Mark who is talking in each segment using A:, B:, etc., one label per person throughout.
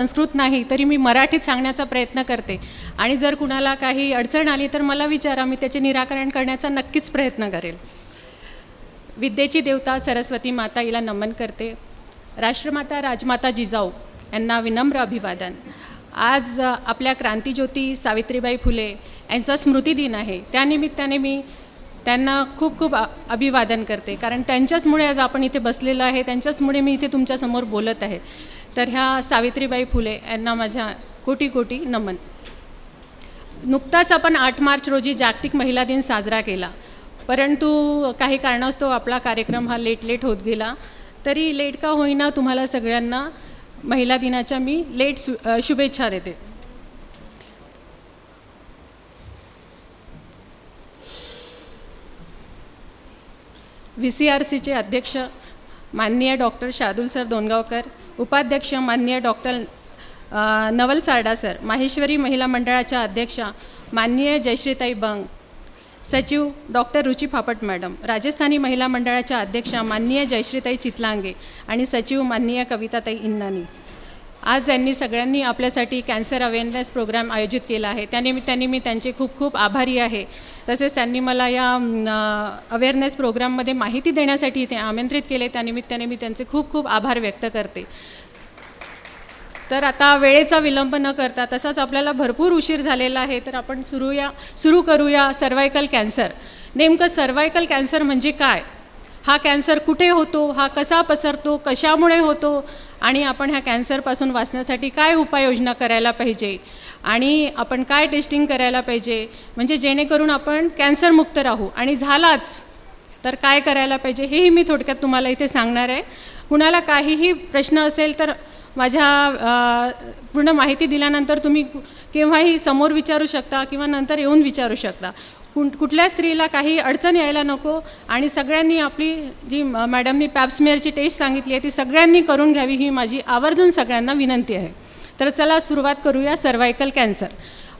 A: संस्कृत नाही तरी मी मराठीत सांगण्याचा प्रयत्न करते आणि जर कुणाला काही अडचण आली तर मला विचारा, मी त्याचे निराकरण करण्याचा नक्कीच प्रयत्न करेल. विद्येची देवता सरस्वती माता हिला नमन करते. राष्ट्रमाता राजमाता जिजाऊ यांना विनम्र अभिवादन. आज आपल्या क्रांतिज्योती सावित्रीबाई फुले यांचा स्मृतिदिन आहे. त्यानिमित्ताने मी त्यांना खूप खूप अभिवादन करते, कारण त्यांच्याचमुळे आज आपण इथे बसलेलो आहे, त्यांच्याचमुळे मी इथे तुमच्यासमोर बोलत आहे. तर ह्या सावित्रीबाई फुले यांना माझ्या कोटी कोटी नमन. नुकताच आपण 8 मार्च रोजी जागतिक महिला दिन साजरा केला, परंतु काही कारणास्तव आपला कार्यक्रम हा लेट होत गेला. तरी लेट का होईना तुम्हाला सगळ्यांना महिला दिनाच्या मी शुभेच्छा देते. VCRCचे अध्यक्ष माननीय डॉक्टर शार्दूल सर दोनगावकर, उपाध्यक्ष माननीय डॉक्टर नवल सारडा सर, माहेश्वरी महिला मंडळाच्या अध्यक्षा माननीय जयश्रीताई बंग, सचिव डॉक्टर रुची फापट मॅडम, राजस्थानी महिला मंडळाच्या अध्यक्षा माननीय जयश्रीताई चितलांगे आणि सचिव माननीय कविताताई इन्नानी. आज त्यांनी सगळ्यांनी आपल्यासाठी कॅन्सर अवेअरनेस प्रोग्राम आयोजित केला आहे. त्यानिमित्ताने मी त्यांचे खूप खूप आभारी आहे. तसेच त्यांनी मला या अवेअरनेस प्रोग्राममध्ये माहिती देण्यासाठी इथे आमंत्रित केले, त्यानिमित्ताने मी त्यांचे खूप खूप आभार व्यक्त करते. तर आता वेळेचा विलंब न करता, तसाच आपल्याला भरपूर उशीर झालेला आहे, तर आपण सुरू करूया सर्वायकल कॅन्सर. नेमकं सर्वायकल कॅन्सर म्हणजे काय, हा कॅन्सर कुठे होतो, हा कसा पसरतो, कशामुळे होतो आणि आपण ह्या कॅन्सरपासून वाचण्यासाठी काय उपाययोजना करायला पाहिजे आणि आपण काय टेस्टिंग करायला पाहिजे, म्हणजे जेणेकरून आपण कॅन्सरमुक्त राहू. आणि झालाच तर काय करायला पाहिजे हेही मी थोडक्यात तुम्हाला इथे सांगणार आहे. कुणाला काहीही प्रश्न असेल तर माझ्या पूर्ण माहिती दिल्यानंतर तुम्ही केव्हाही समोर विचारू शकता किंवा नंतर येऊन विचारू शकता. कुठल्या स्त्रीला काही अडचण यायला नको आणि सगळ्यांनी आपली जी मॅडमनी पॅप्समेअरची टेस्ट सांगितली आहे ती सगळ्यांनी करून घ्यावी, ही माझी आवर्जून सगळ्यांना विनंती आहे. तर चला सुरुवात करूया सर्वायकल कॅन्सर.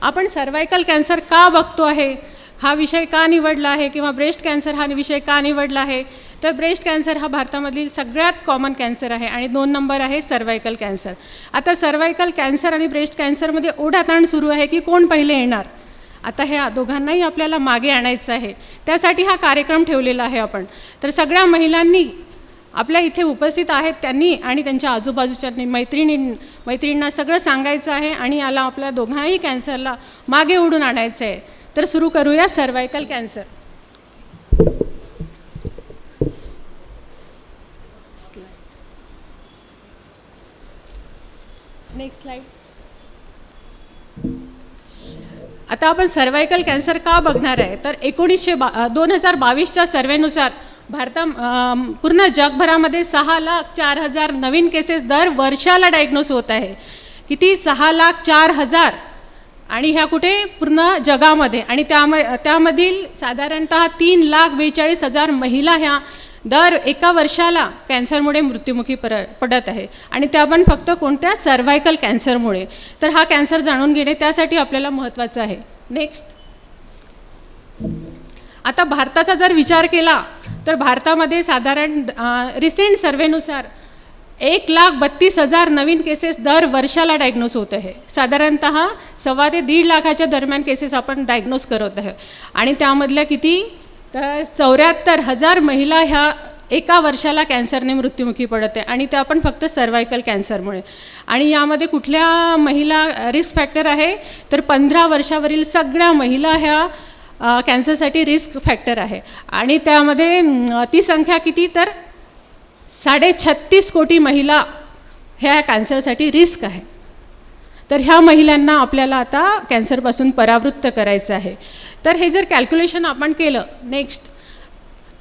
A: आपण सर्वायकल कॅन्सर का बघतो आहे, हा विषय का निवडला आहे, किंवा ब्रेस्ट कॅन्सर हा विषय का निवडला आहे, तर ब्रेस्ट कॅन्सर हा भारतामधील सगळ्यात कॉमन कॅन्सर आहे आणि 2 नंबर आहे सर्वायकल कॅन्सर. आता सर्वायकल कॅन्सर आणि ब्रेस्ट कॅन्सरमध्ये ओढाताण सुरू आहे की कोण पहिले येणार. आता ह्या दोघांनाही आपल्याला मागे आणायचं आहे, त्यासाठी हा कार्यक्रम ठेवलेला आहे आपण. तर सगळ्या महिलांनी आपल्या इथे उपस्थित आहेत त्यांनी आणि त्यांच्या आजूबाजूच्या मैत्रिणींना सगळं सांगायचं आहे आणि याला आपल्या दोघांही कॅन्सरला मागे ओढून आणायचं आहे. तर सुरू करूया सर्वायकल कॅन्सर. Next slide. आता आपण सर्वायकल कॅन्सर का बघणार आहे, तर 2022च्या सर्वेनुसार पूर्ण जगभरामध्ये 6,04,000 नवीन केसेस दर वर्षाला डायग्नोस होत आहे. किती? 6,04,000. आणि ह्या कुठे? पूर्ण जगामध्ये. आणि त्यामधील साधारणतः 3,42,000 महिला ह्या दर एका वर्षाला कॅन्सरमुळे मृत्युमुखी पडत आहे. आणि त्या पण फक्त कोणत्या? सर्वायकल कॅन्सरमुळे. तर हा कॅन्सर जाणून घेणे त्यासाठी आपल्याला महत्त्वाचं आहे. नेक्स्ट. आता भारताचा जर विचार केला तर भारतामध्ये साधारण रिसेंट सर्वेनुसार 1,32,000 नवीन केसेस दर वर्षाला डायग्नोस होत आहे. साधारणतः 1.25 ते 1.5 लाखाच्या दरम्यान केसेस आपण डायग्नोस करत आहे. आणि त्यामधल्या किती? तर 74,000 महिला ह्या एका वर्षाला कॅन्सरने मृत्युमुखी पडत आहे आणि त्या पण फक्त सर्वायकल कॅन्सरमुळे. आणि यामध्ये कुठल्या महिला रिस्क फॅक्टर आहे, तर 15 वर्षावरील सगळ्या महिला ह्या कॅन्सरसाठी रिस्क फॅक्टर आहे. आणि त्यामध्ये ती संख्या किती? तर 36 कोटी महिला ह्या कॅन्सरसाठी रिस्क आहे. तर ह्या महिलांना आपल्याला आता कॅन्सरपासून परावृत्त करायचं आहे. तर हे जर कॅल्क्युलेशन आपण केलं नेक्स्ट,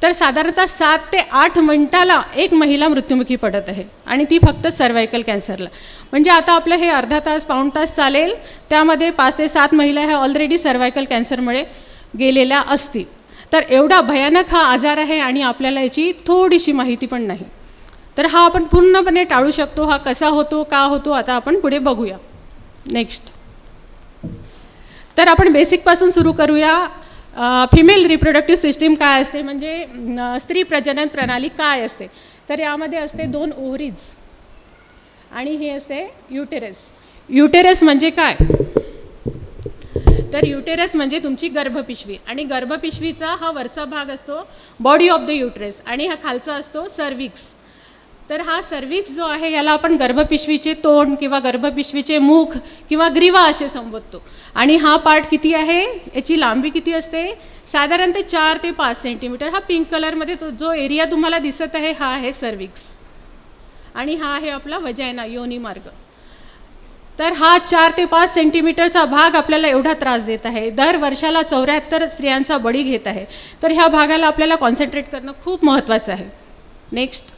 A: तर साधारणतः 7 ते 8 मिनिटाला एक महिला मृत्युमुखी पडत आहे आणि ती फक्त सर्वायकल कॅन्सरला. म्हणजे आता आपलं हे अर्धा तास पाऊण तास चालेल, त्यामध्ये 5 ते 7 महिला ह्या ऑलरेडी सर्वायकल कॅन्सरमुळे गेलेल्या असतील. तर एवढा भयानक हा आजार आहे आणि आपल्याला याची थोडीशी माहिती पण नाही. तर हा आपण पूर्णपणे टाळू शकतो. हा कसा होतो, का होतो, आता आपण पुढे बघूया. नेक्स्ट. तर आपण बेसिकपासून सुरू करूया. फिमेल रिप्रोडक्टिव्ह सिस्टीम काय असते, म्हणजे स्त्री प्रजनन प्रणाली काय असते. तर यामध्ये असते 2 ओव्हरीज आणि हे असते युटेरस. युटेरस म्हणजे काय? तर युटेरस म्हणजे तुमची गर्भपिशवी, आणि गर्भपिशवीचा हा वरचा भाग असतो बॉडी ऑफ द युटेरस, आणि हा खालचा असतो सर्विक्स. तर हा सर्विक्स जो आहे याला आपण गर्भपिशवीचे तोंड किंवा गर्भपिशवीचे मुख किंवा ग्रीवा असे संबोधतो. आणि हा पार्ट किती आहे, याची लांबी किती असते, साधारणतः 4 ते 5 सेंटीमीटर. हा पिंक कलरमध्ये तो जो एरिया तुम्हाला दिसत आहे हा आहे सर्विक्स, आणि हा आहे आपला वजायना, योनी मार्ग. तर हा 4 ते 5 सेंटीमीटरचा भाग आपल्याला एवढा त्रास देत आहे. दर वर्षाला 74 स्त्रियांचा बळी घेत आहे. तर ह्या भागाला आपल्याला कॉन्सन्ट्रेट करणं खूप महत्त्वाचं आहे. नेक्स्ट,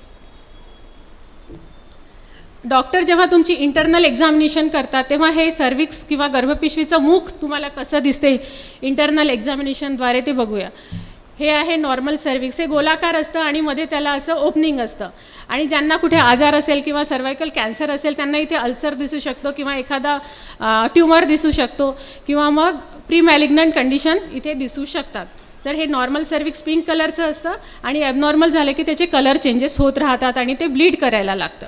A: डॉक्टर जेव्हा तुमची इंटरनल एक्झामिनेशन करतात तेव्हा हे सर्विक्स किंवा गर्भपिशवीचं मुख तुम्हाला कसं दिसते इंटरनल एक्झामिनेशनद्वारे ते बघूया. हे आहे नॉर्मल सर्विक्स. हे गोलाकार असतं आणि मध्ये त्याला असं ओपनिंग असतं. आणि ज्यांना कुठे आजार असेल किंवा सर्वायकल कॅन्सर असेल त्यांना इथे अल्सर दिसू शकतो किंवा एखादा ट्यूमर दिसू शकतो किंवा मग प्री मॅलिग्नंट कंडिशन इथे दिसू शकतात. तर हे नॉर्मल सर्विक्स पिंक कलरचं असतं आणि ॲबनॉर्मल झालं की त्याचे कलर चेंजेस होत राहतात आणि ते ब्लीड करायला लागतं.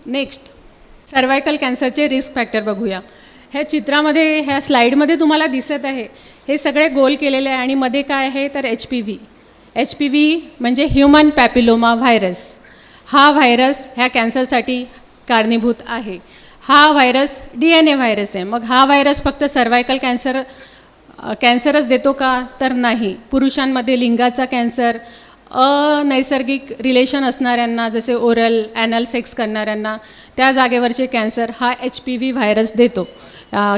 A: नेक्स्ट, सर्वायकल कॅन्सरचे रिस्क फॅक्टर बघूया. ह्या चित्रामध्ये, ह्या स्लाईडमध्ये तुम्हाला दिसत आहे हे सगळे गोल केलेले आहे आणि मध्ये काय आहे तर HPV म्हणजे ह्युमन पॅपिलोमा व्हायरस. हा व्हायरस ह्या कॅन्सरसाठी कारणीभूत आहे. हा व्हायरस DNA व्हायरस आहे. मग हा व्हायरस फक्त सर्वायकल कॅन्सरच देतो का तर नाही. पुरुषांमध्ये लिंगाचा कॅन्सर, अनैसर्गिक रिलेशन असणाऱ्यांना जसे ओरल ॲनल सेक्स करणाऱ्यांना त्या जागेवरचे कॅन्सर हा HPV व्हायरस देतो,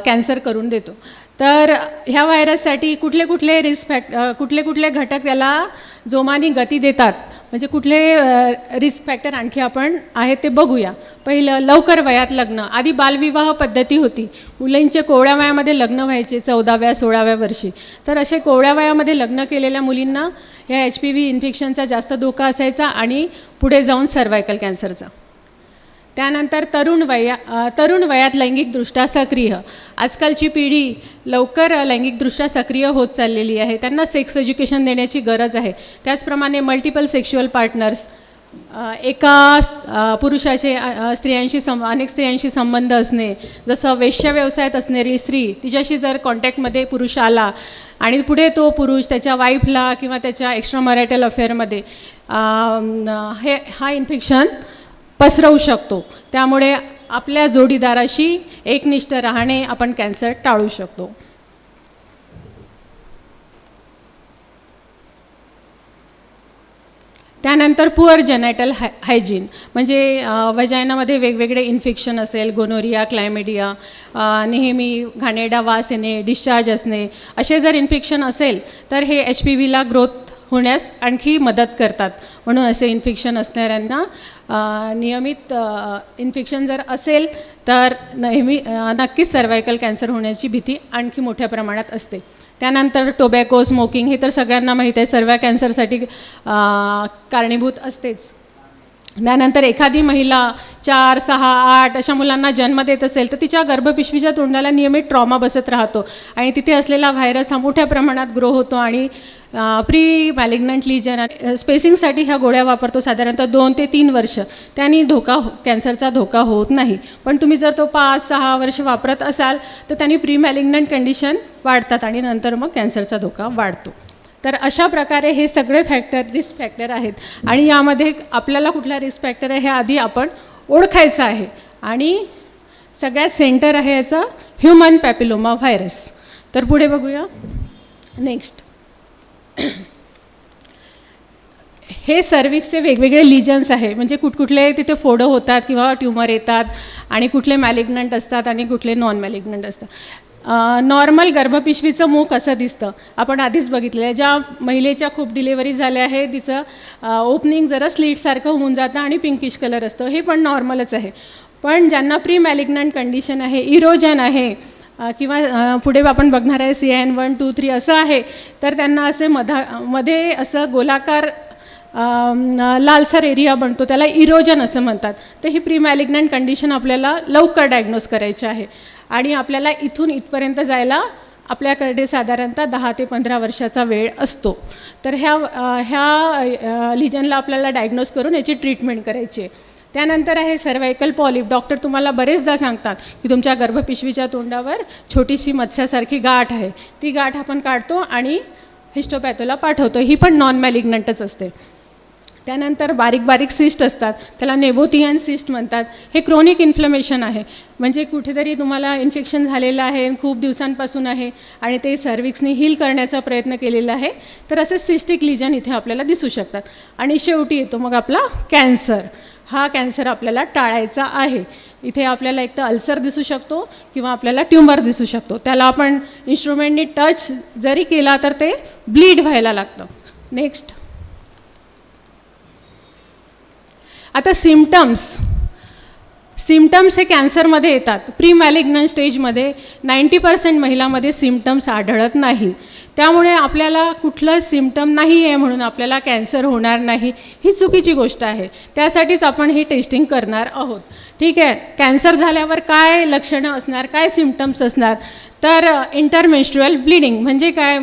A: कॅन्सर करून देतो. तर ह्या व्हायरससाठी कुठले कुठले घटक त्याला जोमाने गती देतात, म्हणजे कुठले रिस्क फॅक्टर आणखी आपण आहेत ते बघूया. पहिलं, लवकर वयात लग्न. आधी बालविवाह पद्धती होती. मुलींचे कोवळ्या वयामध्ये लग्न व्हायचे 14व्या 16व्या वर्षी. तर असे कोवळ्या वयामध्ये लग्न केलेल्या मुलींना ह्या HPV इन्फेक्शनचा जास्त धोका असायचा आणि पुढे जाऊन सर्वायकल कॅन्सरचा. त्यानंतर तरुण वयात लैंगिकदृष्ट्या सक्रिय. आजकालची पिढी लवकर लैंगिकदृष्ट्या सक्रिय होत चाललेली आहे. त्यांना सेक्स एज्युकेशन देण्याची गरज आहे. त्याचप्रमाणे मल्टिपल सेक्शुअल पार्टनर्स, एका पुरुषाचे अनेक स्त्रियांशी संबंध असणे, जसं वेश्या व्यवसायात असणारी स्त्री, तिच्याशी जर कॉन्टॅक्टमध्ये पुरुष आला आणि पुढे तो पुरुष त्याच्या वाईफला किंवा त्याच्या एक्स्ट्रा मॅरिटल अफेअरमध्ये हा इन्फेक्शन पसरवू शकतो. त्यामुळे आपल्या जोडीदाराशी एकनिष्ठ राहणे आपण कॅन्सर टाळू शकतो. त्यानंतर पुअर जेनायटल हायजीन म्हणजे वजायनामध्ये वेगवेगळे इन्फेक्शन असेल, गोनोरिया, क्लायमेडिया, नेहमी घाणेरडा वास येणे, डिस्चार्ज असणे, असे जर इन्फेक्शन असेल तर हे HPVला ग्रोथ होण्यास आणखी मदत करतात. म्हणून असे इन्फेक्शन असणाऱ्यांना नियमित इन्फेक्शन जर असेल तर नक्कीच सर्वायकल कॅन्सर होण्याची भीती आणखी मोठ्या प्रमाणात असते. त्यानंतर टोबॅको, स्मोकिंग हे तर सगळ्यांना माहीत आहे, सर्व कॅन्सरसाठी कारणीभूत असतेच. त्यानंतर एखादी महिला 4, 6, 8 अशा मुलांना जन्म देत असेल तर तिच्या गर्भपिशवीच्या तोंडाला नियमित ट्रॉमा बसत राहतो आणि तिथे असलेला व्हायरस हा मोठ्या प्रमाणात ग्रो होतो आणि प्री मॅलिग्नंट लिजन स्पेसिंगसाठी ह्या गोळ्या वापरतो साधारणतः 2 ते 3 वर्ष. त्यांनी कॅन्सरचा धोका होत नाही. पण तुम्ही जर तो 5-6 वर्ष वापरत असाल तर त्यांनी प्री मॅलिग्नंट कंडिशन वाढतात आणि नंतर मग कॅन्सरचा धोका वाढतो. तर अशा प्रकारे हे सगळे रिस्क फॅक्टर आहेत आणि यामध्ये आपल्याला कुठला रिस्क फॅक्टर आहे हे आधी आपण ओळखायचं आहे. आणि सगळ्यात सेंटर आहे याचा ह्युमन पॅपिलोमा व्हायरस. तर पुढे बघूया. नेक्स्ट, हे सर्विक्सचे वेगवेगळे लिजन्स आहे, म्हणजे कुठकुठले तिथे फोडं होतात किंवा ट्यूमर येतात आणि कुठले मॅलिग्नंट असतात आणि कुठले नॉन मॅलिग्नंट असतात. नॉर्मल गर्भपिशवीचं मुख असं दिसतं, आपण आधीच बघितलं आहे. ज्या महिलेच्या खूप डिलेवरी झाल्या आहे तिचं ओपनिंग जरा स्लीटसारखं होऊन जातं आणि पिंकिश कलर असतो, हे पण नॉर्मलच आहे. पण ज्यांना प्री मॅलिग्नंट कंडिशन आहे, इरोजन आहे किंवा पुढे आपण बघणार आहे CIN 1, 2, 3 असं आहे, तर त्यांना असे मध्ये असं गोलाकार लालसर एरिया बनतो, त्याला इरोजन असं म्हणतात. तर ही प्री मॅलिग्नंट कंडिशन आपल्याला लवकर डायग्नोज करायची आहे आणि आपल्याला इथून इथपर्यंत जायला आपल्याकडे साधारणतः 10 ते 15 वर्षाचा वेळ असतो. तर ह्या लिजनला आपल्याला डायग्नोज करून याची ट्रीटमेंट करायची आहे. त्यानंतर आहे सर्वायकल पॉलिप. डॉक्टर तुम्हाला बरेचदा सांगतात की तुमच्या गर्भपिशवीच्या तोंडावर छोटीशी मत्स्यासारखी गाठ आहे, ती गाठ आपण काढतो आणि हिस्टोपॅथोला पाठवतो. ही पण नॉन मॅलिग्नंटच असते. त्यानंतर बारीक बारीक सिस्ट असतात, त्याला नेबोथियन सिस्ट म्हणतात. हे क्रोनिक इन्फ्लमेशन आहे, म्हणजे कुठेतरी तुम्हाला इन्फेक्शन झालेलं आहे, खूप दिवसांपासून आहे आणि ते सर्विक्सनी हील करण्याचा प्रयत्न केलेला आहे, तर असे सिस्टिक लिजन इथे आपल्याला दिसू शकतात. आणि शेवटी येतो मग आपला कॅन्सर. हा कॅन्सर आपल्याला टाळायचा आहे. इथे आपल्याला एक तर अल्सर दिसू शकतो किंवा आपल्याला ट्युमर दिसू शकतो. त्याला आपण इन्स्ट्रुमेंटनी टच जरी केला तर ते ब्लीड व्हायला लागतं. नेक्स्ट. आता सिम्टम्स हे कॅन्सरमध्ये येतात. प्री मॅलिग्नंट स्टेजमध्ये 90% महिलांमध्ये सिम्टम्स आढळत नाही. त्यामुळे आपल्याला कुठलं सिम्टम नाही आहे म्हणून आपल्याला कॅन्सर होणार नाही, ही चुकीची गोष्ट आहे. त्यासाठीच आपण ही टेस्टिंग करणार आहोत. ठीक आहे. कॅन्सर झाल्यावर काय लक्षणं असणार, काय सिम्टम्स असणार, तर इंटरमेन्स्ट्रुअल ब्लिडिंग म्हणजे काय,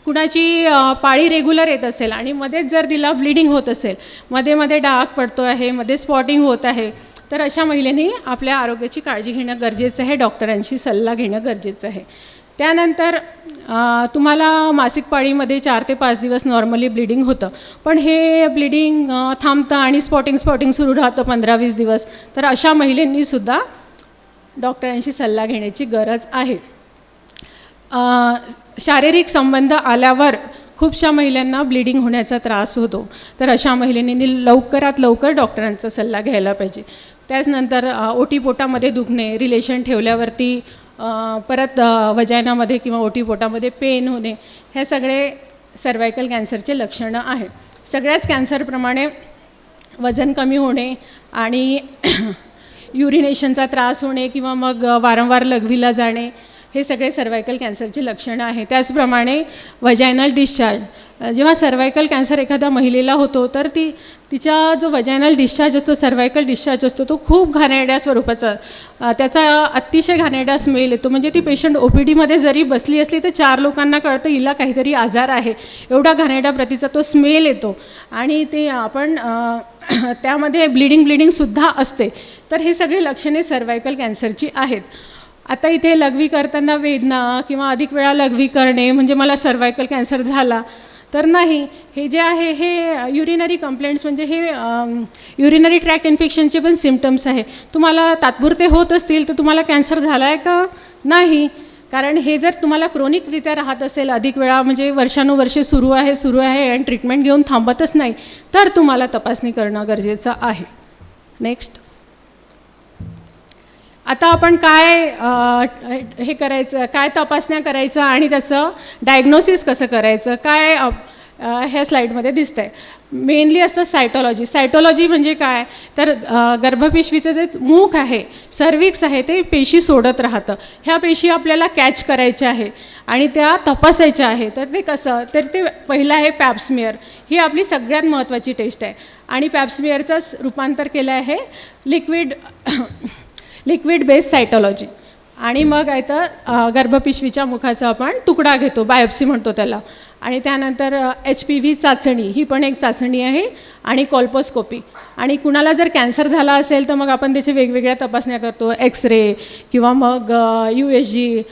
A: कुणाची पाळी रेग्युलर येत असेल आणि मध्येच जर तिला ब्लिडिंग होत असेल, मध्ये मध्ये डाग पडतो आहे, मध्ये स्पॉटिंग होत आहे, तर अशा महिलेने आपल्या आरोग्याची काळजी घेणं गरजेचं आहे, डॉक्टरांशी सल्ला घेणं गरजेचं आहे. त्यानंतर तुम्हाला मासिक पाळीमध्ये 4 ते 5 दिवस नॉर्मली ब्लिडिंग होतं, पण हे ब्लिडिंग थांबतं आणि स्पॉटिंग सुरू राहतं 15-20 दिवस, तर अशा महिलांनीसुद्धा डॉक्टरांशी सल्ला घेण्याची गरज आहे. शारीरिक संबंध आल्यावर खूपशा महिलांना ब्लिडिंग होण्याचा त्रास होतो, तर अशा महिलांनी लवकरात लवकर डॉक्टरांचा सल्ला घ्यायला पाहिजे. त्याचनंतर ओटीपोटामध्ये दुखणे, रिलेशन ठेवल्यावरती परत वजायनामध्ये किंवा ओटीपोटामध्ये पेन होणे, हे सगळे सर्वायकल कॅन्सरचे लक्षणं आहे. सगळ्याच कॅन्सरप्रमाणे वजन कमी होणे आणि युरिनेशनचा त्रास होणे किंवा मग वारंवार लघवीला जाणे, हे सगळे सर्वायकल कॅन्सरची लक्षणं आहे. त्याचप्रमाणे वजायनल डिस्चार्ज. जेव्हा सर्वायकल कॅन्सर एखाद्या महिलेला होतो तर तिचा जो वजायनल डिस्चार्ज असतो, सर्वायकल डिस्चार्ज असतो, तो खूप घाणेरड्या स्वरूपाचा, त्याचा अतिशय घाणेरडा स्मेल येतो. म्हणजे ती पेशंट OPDमध्ये जरी बसली असली तर 4 लोकांना कळतं हिला काहीतरी आजार आहे, एवढा घाणेरड्या प्रतीचा तो स्मेल येतो. आणि ते आपण त्यामध्ये ब्लिडिंगसुद्धा असते. तर हे सगळे लक्षणे सर्वायकल कॅन्सरची आहेत. आता इथे लघवी करताना वेदना किंवा अधिक वेळा लघवी करणे म्हणजे मला सर्वायकल कॅन्सर झाला तर नाही. हे जे आहे हे युरिनरी कंप्लेंट्स म्हणजे हे युरिनरी ट्रॅक्ट इन्फेक्शनचे पण सिम्टम्स आहे. तुम्हाला तात्पुरते होत असतील तर तुम्हाला कॅन्सर झाला आहे का नाही, कारण हे जर तुम्हाला क्रोनिकरित्या राहत असेल अधिक वेळा, म्हणजे वर्षानुवर्षे सुरू आहे आणि ट्रीटमेंट घेऊन थांबतच नाही, तर तुम्हाला तपासणी करणं गरजेचं आहे. नेक्स्ट. आता आपण काय हे करायचं, काय तपासण्या करायचं आणि त्याचं डायग्नोसिस कसं करायचं, काय ह्या स्लाईडमध्ये दिसतं आहे. मेनली असतं सायटोलॉजी म्हणजे काय, तर गर्भपिशवीचं जे मुख आहे, सर्विक्स आहे, ते पेशी सोडत राहतं. ह्या पेशी आपल्याला कॅच करायच्या आहे आणि त्या तपासायच्या आहे. तर ते कसं, तर ते पहिलं आहे पॅप्समियर. ही आपली सगळ्यात महत्त्वाची टेस्ट आहे आणि पॅप्समियरचं रूपांतर केलं आहे लिक्विड बेस्ड सायटोलॉजी. आणि मग आहे तर गर्भपिशवीच्या मुखाचा आपण तुकडा घेतो, बायोप्सी म्हणतो त्याला. आणि त्यानंतर HPV चाचणी, ही पण एक चाचणी आहे, आणि कोल्पोस्कोपी. आणि कुणाला जर कॅन्सर झाला असेल तर मग आपण त्याचे वेगवेगळ्या तपासण्या करतो, एक्सरे किंवा मग USG,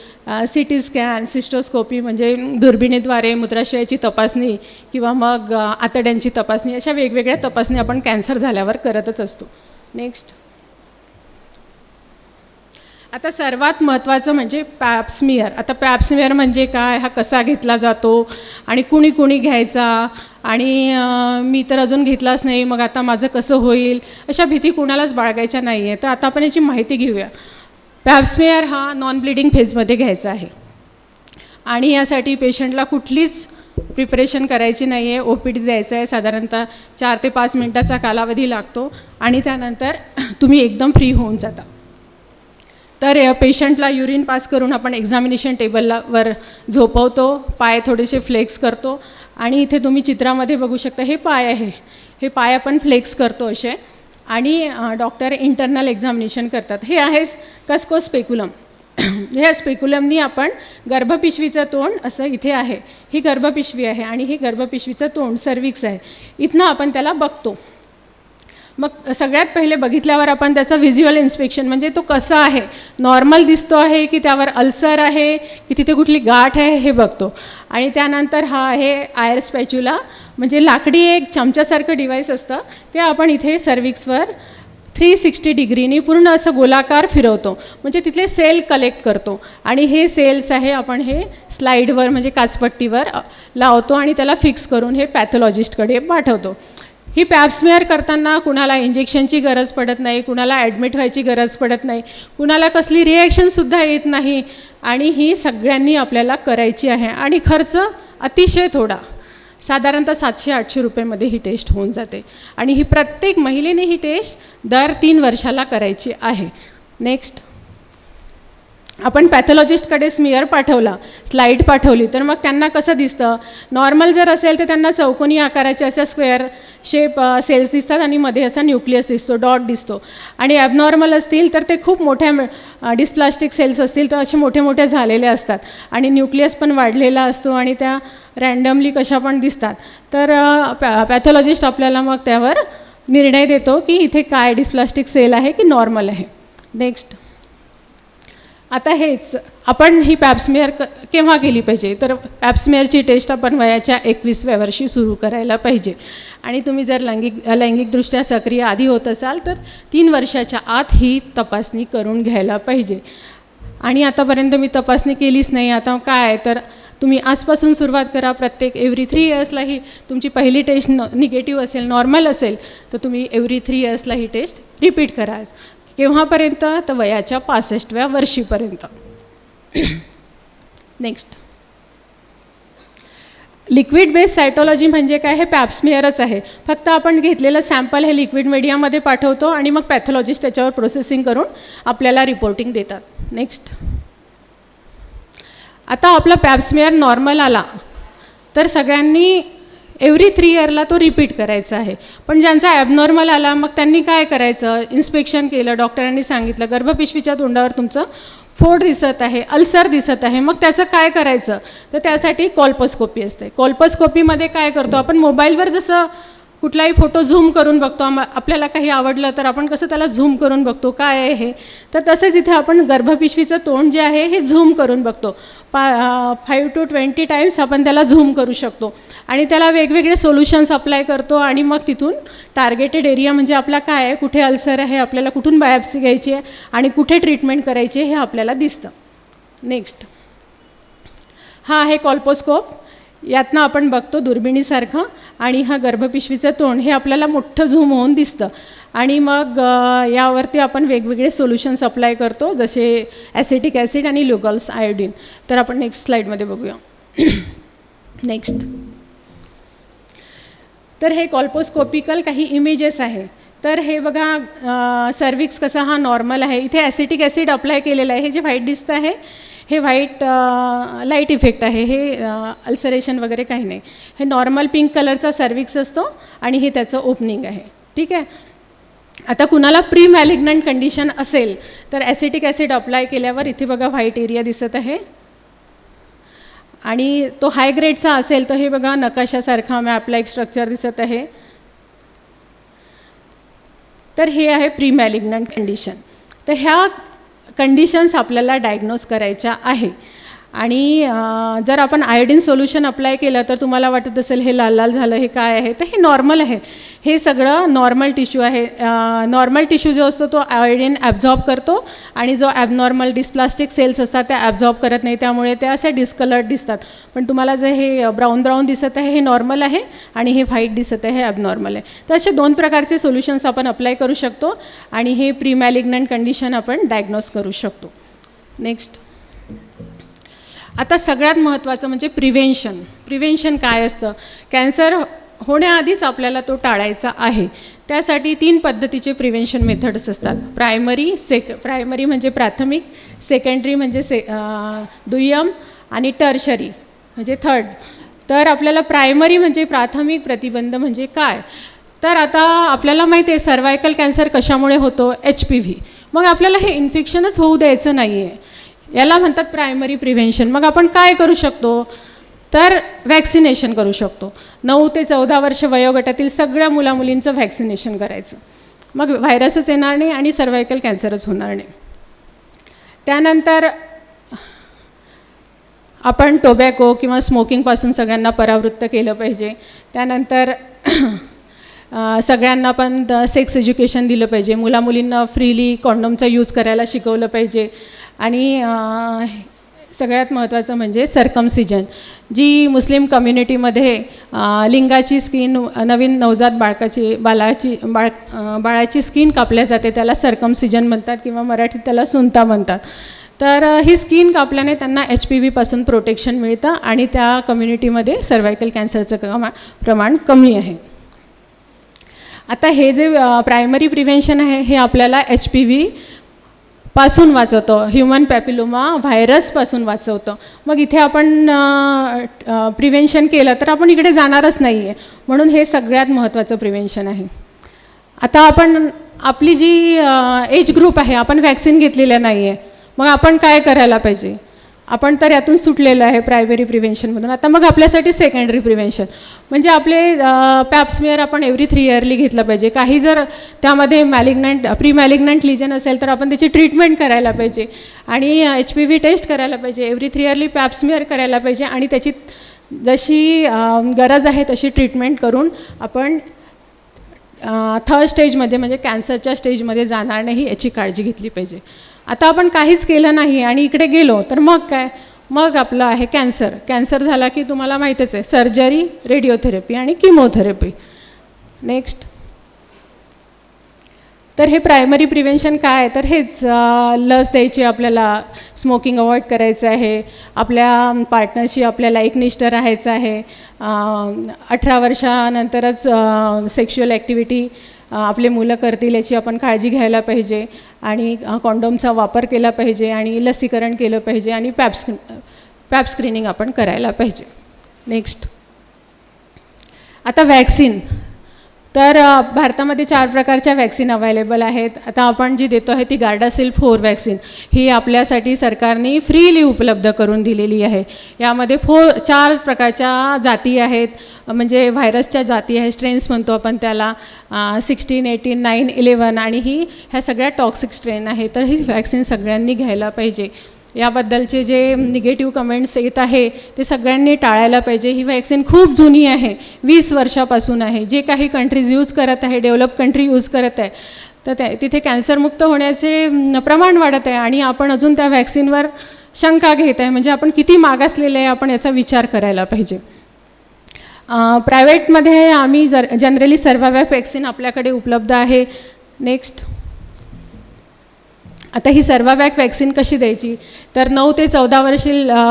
A: CT स्कॅन, सिस्टोस्कोपी म्हणजे दुर्बिणीद्वारे मूत्राशयाची तपासणी किंवा मग आतड्यांची तपासणी, अशा वेगवेगळ्या तपासणी आपण कॅन्सर झाल्यावर करतच असतो. नेक्स्ट. आता सर्वात महत्त्वाचं म्हणजे पॅप्समियर. आता पॅप्समियर म्हणजे काय, हा कसा घेतला जातो आणि कुणी घ्यायचा, आणि मी तर अजून घेतलाच नाही, मग आता माझं कसं होईल, अशा भीती कुणालाच बाळगायच्या नाही आहे. तर आता आपण याची माहिती घेऊया. पॅप्समियर हा नॉन ब्लिडिंग फेजमध्ये घ्यायचा आहे आणि यासाठी पेशंटला कुठलीच प्रिपरेशन करायची नाही आहे. OPD द्यायचं आहे, साधारणतः 4 ते 5 मिनटाचा कालावधी लागतो आणि त्यानंतर तुम्ही एकदम फ्री होऊन जाता. तर पेशंटला युरिन पास करून आपण एक्झामिनेशन टेबलवर झोपवतो, पाय थोडेसे फ्लेक्स करतो आणि इथे तुम्ही चित्रामध्ये बघू शकता हे पाय आहे, हे पाय आपण फ्लेक्स करतो असे, आणि डॉक्टर इंटरनल एक्झामिनेशन करतात. हे आहे कस्को स्पेक्युलम. ह्या स्पेक्युलमनी आपण गर्भपिशवीचं तोंड असं इथे आहे, ही गर्भपिशवी आहे आणि ही गर्भपिशवीचं तोंड सर्विक्स आहे, इथनं आपण त्याला बघतो. मग सगळ्यात पहिले बघितल्यावर आपण त्याचं व्हिज्युअल इन्स्पेक्शन म्हणजे तो कसा आहे, नॉर्मल दिसतो आहे की त्यावर अल्सर आहे की तिथे कुठली गाठ आहे हे बघतो. आणि त्यानंतर हा आहे आयर स्पॅच्युला, म्हणजे लाकडी एक चमच्यासारखं डिव्हाइस असतं, ते आपण इथे सर्विक्सवर 360 डिग्रीनी पूर्ण असं गोलाकार फिरवतो, म्हणजे तिथले सेल कलेक्ट करतो. आणि हे सेल्स आहे आपण हे स्लाईडवर म्हणजे काचपट्टीवर लावतो आणि त्याला फिक्स करून हे पॅथॉलॉजिस्टकडे पाठवतो. ही पॅप्समेअर करताना कुणाला इंजेक्शनची गरज पडत नाही, कुणाला ॲडमिट व्हायची गरज पडत नाही, कुणाला कसली रिॲक्शनसुद्धा येत नाही, आणि ही सगळ्यांनी आपल्याला करायची आहे. आणि खर्च अतिशय थोडा, साधारणतः 700-800 रुपयेमध्ये ही टेस्ट होऊन जाते. आणि ही प्रत्येक महिलेने ही टेस्ट दर 3 वर्षाला करायची आहे. नेक्स्ट, आपण पॅथॉलॉजिस्टकडे स्मिअर पाठवला, स्लाईड पाठवली, तर मग त्यांना कसं दिसतं, नॉर्मल जर असेल तर त्यांना चौकोनी आकाराचे अशा स्क्वेअर शेप सेल्स दिसतात आणि मध्ये असा न्यूक्लियस दिसतो, डॉट दिसतो. आणि ॲबनॉर्मल असतील तर ते खूप मोठ्या डिस्प्लास्टिक सेल्स असतील तर असे मोठे मोठे झालेले असतात आणि न्यूक्लियस पण वाढलेला असतो आणि त्या रँडमली कशा पण दिसतात. तर पॅथॉलॉजिस्ट आपल्याला मग त्यावर निर्णय देतो की इथे काय डिस्प्लास्टिक सेल आहे की नॉर्मल आहे. नेक्स्ट, आता हेच आपण ही पॅप्समेअर केव्हा केली पाहिजे, तर पॅप्समेअरची टेस्ट आपण वयाच्या 21व्या वर्षी सुरू करायला पाहिजे. आणि तुम्ही जर लैंगिकदृष्ट्या सक्रिय आधी होत असाल तर 3 वर्षाच्या आत ही तपासणी करून घ्यायला पाहिजे. आणि आतापर्यंत मी तपासणी केलीच नाही, आता काय, तर तुम्ही आजपासून सुरुवात करा. प्रत्येक एव्हरी 3 इयर्सला ही तुमची पहिली टेस्ट निगेटिव्ह असेल, नॉर्मल असेल तर तुम्ही एव्हरी 3 इयर्सला ही टेस्ट रिपीट करा. केव्हापर्यंत, तर वयाच्या 65व्या वर्षीपर्यंत. नेक्स्ट, लिक्विड बेस्ड सायटोलॉजी म्हणजे काय, हे पॅप्समेअरच आहे. फक्त आपण घेतलेलं सॅम्पल हे लिक्विड मीडियामध्ये पाठवतो आणि मग पॅथॉलॉजिस्ट त्याच्यावर प्रोसेसिंग करून आपल्याला रिपोर्टिंग देतात. नेक्स्ट, आता आपला पॅप्समेअर नॉर्मल आला तर सगळ्यांनी एव्हरी 3 इयरला तो रिपीट करायचा आहे. पण ज्यांचा ॲबनॉर्मल आला मग त्यांनी काय करायचं, इन्स्पेक्शन केलं, डॉक्टरांनी सांगितलं गर्भपिशवीच्या तोंडावर तुमचं फोड दिसत आहे, अल्सर दिसत आहे, मग त्याचं काय करायचं, तर त्यासाठी कॉल्पोस्कोपी असते. कॉल्पोस्कोपीमध्ये काय करतो आपण, मोबाईलवर जसं कुठलाही फोटो झूम करून बघतो, आपल्याला काही आवडलं तर आपण कसं त्याला झूम करून बघतो काय आहे हे, तर तसेच इथे आपण गर्भपिशवीचं तोंड जे आहे हे झूम करून बघतो. 5 to 20 टाईम्स आपण त्याला झूम करू शकतो आणि त्याला वेगवेगळे सोल्युशन्स अप्लाय करतो आणि मग तिथून टार्गेटेड एरिया म्हणजे आपला काय आहे, कुठे अल्सर आहे, आपल्याला कुठून बायोप्सी घ्यायची आहे आणि कुठे ट्रीटमेंट करायची आहे हे आपल्याला दिसतं. नेक्स्ट, हा आहे कॉल्पोस्कोप. यातनं आपण बघतो दुर्बिणीसारखं आणि हा गर्भपिशवीचं तोंड हे आपल्याला मोठं झूम होऊन दिसतं आणि मग यावरती आपण वेगवेगळे सोल्युशन्स अप्लाय करतो जसे ॲसिटिक ॲसिड आणि ल्युगॉल्स आयोडीन. तर आपण नेक्स्ट स्लाईडमध्ये बघूया. नेक्स्ट, तर हे कॉल्पोस्कोपिकल काही इमेजेस आहे. तर हे बघा, सर्विक्स कसा हा नॉर्मल आहे, इथे ॲसिटिक ॲसिड अप्लाय केलेलं आहे. हे जे व्हाईट दिसतं आहे हे व्हाईट लाईट इफेक्ट आहे, हे अल्सरेशन वगैरे काही नाही. हे नॉर्मल पिंक कलरचा सर्विक्स असतो आणि हे त्याचं ओपनिंग आहे. ठीक आहे. आता कुणाला प्री मॅलिग्नंट कंडिशन असेल तर ॲसिटिक ॲसिड अप्लाय केल्यावर इथे बघा व्हाईट एरिया दिसत आहे आणि तो हाय ग्रेडचा असेल तर हे बघा नकाशासारखा मॅप लाईक स्ट्रक्चर दिसत आहे. तर हे आहे प्री मॅलिग्नंट कंडिशन. तर ह्या कंडिशन्स आपल्याला डायग्नोज करायच्या आहे आणि जर आपण आयोडीन सोल्युशन अप्लाय केलं तर तुम्हाला वाटत असेल हे लाल लाल झालं, हे काय आहे, तर हे नॉर्मल आहे. हे सगळं नॉर्मल टिश्यू आहे. नॉर्मल टिश्यू जो असतो तो आयोडीन ॲब्झॉर्ब करतो आणि जो ॲबनॉर्मल डिस्प्लास्टिक सेल्स असतात त्या ॲब्झॉर्ब करत नाही, त्यामुळे त्या असे डिस्कलर्ड दिसतात. पण तुम्हाला जे हे ब्राऊन ब्राऊन दिसत आहे हे नॉर्मल आहे आणि हे व्हाईट दिसत आहे हे ॲबनॉर्मल आहे. तर असे 2 प्रकारचे सोल्युशन्स आपण अप्लाय करू शकतो आणि हे प्री मॅलिग्नंट कंडिशन आपण डायग्नोज करू शकतो. नेक्स्ट, आता सगळ्यात महत्त्वाचं म्हणजे प्रिव्हेन्शन. प्रिव्हेन्शन काय असतं, कॅन्सर होण्याआधीच आपल्याला तो टाळायचा आहे. त्यासाठी 3 पद्धतीचे प्रिव्हेन्शन मेथड्स असतात. प्रायमरी म्हणजे प्राथमिक, सेकंडरी म्हणजे दुय्यम आणि टर्शरी म्हणजे थर्ड. तर आपल्याला प्रायमरी म्हणजे प्राथमिक प्रतिबंध म्हणजे काय, तर आता आपल्याला माहिती आहे सर्वायकल कॅन्सर कशामुळे होतो, HPV. मग आपल्याला हे इन्फेक्शनच होऊ द्यायचं नाही आहे, याला म्हणतात प्रायमरी प्रिव्हेन्शन. मग आपण काय करू शकतो, तर व्हॅक्सिनेशन करू शकतो. 9 ते 14 वर्ष वयोगटातील सगळ्या मुलामुलींचं व्हॅक्सिनेशन करायचं. मग व्हायरसच येणार नाही आणि सर्वायकल कॅन्सरच होणार नाही. त्यानंतर आपण टोबॅको किंवा स्मोकिंगपासून सगळ्यांना परावृत्त केलं पाहिजे. त्यानंतर सगळ्यांना पण सेक्स एज्युकेशन दिलं पाहिजे. मुलामुलींना फ्रीली कॉन्डोमचा यूज करायला शिकवलं पाहिजे. आणि सगळ्यात महत्त्वाचं म्हणजे सर्कमसिजन, जी मुस्लिम कम्युनिटीमध्ये लिंगाची स्किन, नवीन नवजात बाळाची स्किन कापल्या जाते, त्याला सर्कमसिजन म्हणतात किंवा मराठीत त्याला सुंता म्हणतात. तर ही स्किन कापल्याने त्यांना HPV-पासून प्रोटेक्शन मिळतं आणि त्या कम्युनिटीमध्ये सर्वायकल कॅन्सरचं प्रमाण कमी आहे. आता हे जे प्रायमरी प्रिव्हेन्शन आहे हे आपल्याला HPV-पासून वाचवतं, ह्युमन पॅपिलोमा व्हायरसपासून वाचवतं. मग इथे आपण प्रिव्हेन्शन केलं तर आपण इकडे जाणारच नाही आहे, म्हणून हे सगळ्यात महत्त्वाचं प्रिव्हेन्शन आहे. आता आपण आपली जी एज ग्रुप आहे, आपण वॅक्सिन घेतलेलं नाही आहे, मग आपण काय करायला पाहिजे? आपण तर यातून सुटलेलं आहे प्रायमरी प्रिव्हेन्शनमधून. आता मग आपल्यासाठी सेकंडरी प्रिव्हेन्शन म्हणजे आपले पॅप्समियर आपण एव्हरी 3 इयरली घेतलं पाहिजे. काही जर त्यामध्ये प्री मॅलिग्नंट लिजन असेल तर आपण त्याची ट्रीटमेंट करायला पाहिजे आणि HPV टेस्ट करायला पाहिजे. एव्हरी 3 इयरली पॅप्समियर करायला पाहिजे आणि त्याची जशी गरज आहे तशी ट्रीटमेंट करून आपण थर्ड स्टेजमध्ये म्हणजे कॅन्सरच्या स्टेजमध्ये जाणार नाही याची काळजी घेतली पाहिजे. आता आपण काहीच केलं नाही आणि इकडे गेलो तर मग काय? मग आपलं आहे कॅन्सर झाला की तुम्हाला माहीतच आहे, सर्जरी, रेडिओथेरपी आणि किमोथेरपी. नेक्स्ट. तर हे प्रायमरी प्रिव्हेन्शन काय आहे? तर हेच लस द्यायची, आपल्याला स्मोकिंग अवॉइड करायचं आहे, आपल्या पार्टनरशी आपल्याला एकनिष्ठ राहायचं आहे, 18 वर्षानंतरच सेक्शुअल ॲक्टिव्हिटी आपले मुलं करतील याची आपण काळजी घ्यायला पाहिजे आणि कॉन्डोमचा वापर केला पाहिजे आणि लसीकरण केलं पाहिजे आणि पॅप स्क्रीनिंग आपण करायला पाहिजे. नेक्स्ट. आता वॅक्सिन. तर भारतामध्ये 4 प्रकारच्या वॅक्सिन अवेलेबल आहेत. आता आपण जी देतो आहे ती गार्डासिल 4 वॅक्सिन ही आपल्यासाठी सरकारने फ्रीली उपलब्ध करून दिलेली आहे. यामध्ये 4 प्रकारच्या जाती आहेत, म्हणजे व्हायरसच्या जाती आहेत, स्ट्रेन्स म्हणतो आपण त्याला, 16, 18, 9, 11 आणि ह्या सगळ्या टॉक्सिक स्ट्रेन आहे. तर ही वॅक्सिन सगळ्यांनी घ्यायला पाहिजे. याबद्दलचे जे निगेटिव्ह कमेंट्स येत आहे ते सगळ्यांनी टाळायला पाहिजे. ही वॅक्सिन खूप जुनी आहे, 20 वर्षापासून आहे. जे काही कंट्रीज यूज करत आहे, डेव्हलप कंट्री यूज करत आहे, तर तिथे कॅन्सरमुक्त होण्याचे प्रमाण वाढत आहे आणि आपण अजून त्या वॅक्सिनवर शंका घेत आहे. म्हणजे आपण किती मागासलेले आहे, आपण याचा विचार करायला पाहिजे. प्रायव्हेटमध्ये आम्ही जनरली सर्वावॅक वॅक्सिन आपल्याकडे उपलब्ध आहे. नेक्स्ट. आता ही सर्वावॅक वॅक्सिन कशी द्यायची? तर 9 ते 14